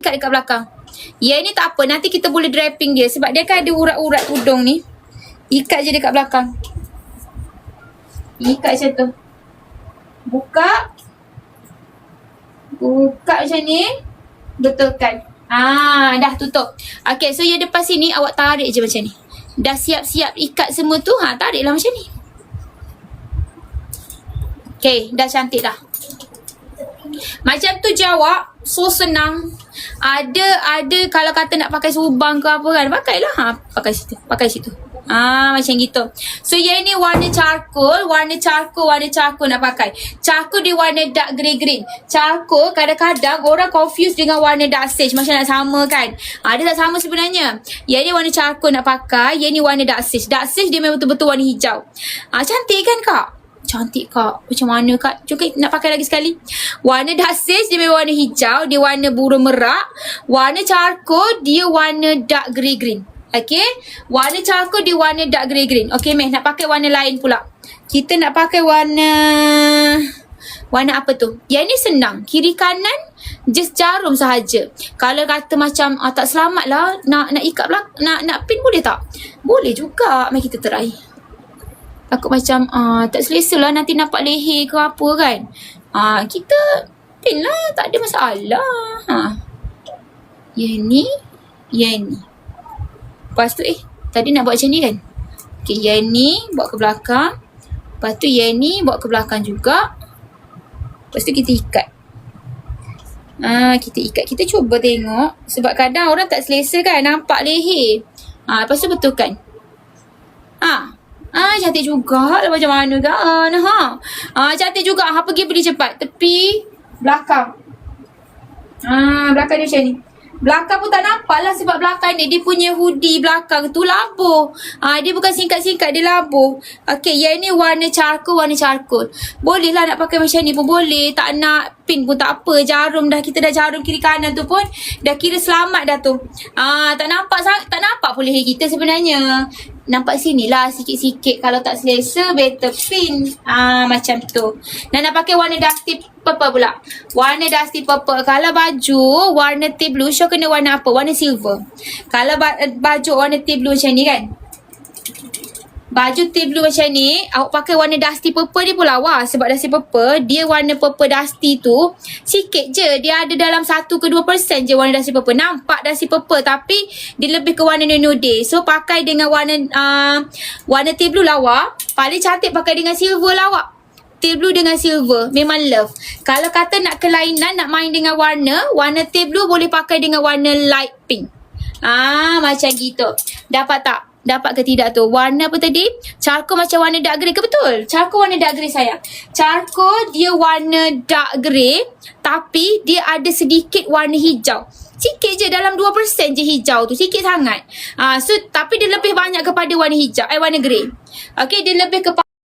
ikat dekat belakang. Yang ni tak apa, nanti kita boleh draping dia sebab dia kan ada urat-urat tudung ni. Ikat je dekat belakang. Ikat macam tu. Buka macam ni. Betulkan. Dah tutup. Okay, so yang depan sini awak tarik je macam ni. Dah siap-siap ikat semua tu, tariklah macam ni. Okay, dah cantik dah. Macam tu je awak. So senang. Ada kalau kata nak pakai subang ke apa kan, pakailah. Pakai situ. Macam gitu. So yang ni warna charcoal nak pakai. Charcoal dia warna dark grey. Charcoal kadang-kadang orang confuse dengan warna dark sage, macam nak sama kan. Dia tak sama sebenarnya. Yang ni warna charcoal nak pakai, yang ni warna dark sage. Dark sage dia memang betul-betul warna hijau. Cantik kan kak? Cantik kak. Macam mana kak? Cuba nak pakai lagi sekali. Warna dark sage dia memang warna hijau, dia warna burung merak. Warna charcoal dia warna dark green. Okay, warna charcoal dia warna dark green. Okay Meh, nak pakai warna lain pula. Kita nak pakai warna apa tu? Yang ni senang, kiri kanan just jarum sahaja. Kalau kata macam tak selamat lah, nak ikat nak pin boleh tak? Boleh juga. Mari kita try. Takut macam tak selesa lah, nanti nampak leher ke apa kan. Kita pin lah, tak ada masalah. Yang ni. Lepas tu tadi nak buat macam ni kan. Okay, yang ni bawa ke belakang. Lepas tu yang ni bawa ke belakang juga. Lepas tu kita ikat. Kita ikat. Kita cuba tengok. Sebab kadang orang tak selesa kan, nampak leher. Lepas tu betulkan. Cantik juga. Macam mana kan? Cantik juga. Pergi beli cepat. Tepi belakang. Belakang dia macam ni. Belakang pun tak nampak lah sebab belakang dia punya hoodie belakang tu labuh. Dia bukan singkat-singkat, dia labuh. Okay, yang ni warna charcoal. Boleh lah nak pakai macam ni pun boleh. Tak nak pin pun tak apa. Jarum dah, kita dah jarum kiri kanan tu pun dah kira selamat dah tu. Tak nampak pun leher kita sebenarnya. Nampak sini lah sikit-sikit. Kalau tak selesa, better pin. Macam tu. Dan nak pakai warna dusty purple pula. Warna dusty purple. Kalau baju warna tea blue, Syah kena warna apa? Warna silver. Kalau baju warna tea blue macam ni kan. Baju tea blue macam ni, awak pakai warna dusty purple dia pun lawa. Sebab dusty purple, dia warna purple dusty tu sikit je. Dia ada dalam 1 ke 2% je warna dusty purple. Nampak dusty purple tapi dia lebih ke warna nude. So pakai dengan warna tea blue lawa. Paling cantik pakai dengan silver lawa. Tea blue dengan silver memang love. Kalau kata nak kelainan, nak main dengan warna tea blue boleh pakai dengan warna light pink. Macam gitu. Dapat tak? Dapat ke tidak tu? Warna apa tadi? Charcoal macam warna dark grey ke betul? Charcoal warna dark grey sayang. Charcoal dia warna dark grey tapi dia ada sedikit warna hijau. Sikit je, dalam 2% je hijau tu. Sikit sangat. So tapi dia lebih banyak kepada warna hijau. Warna grey. Okay, dia lebih kepada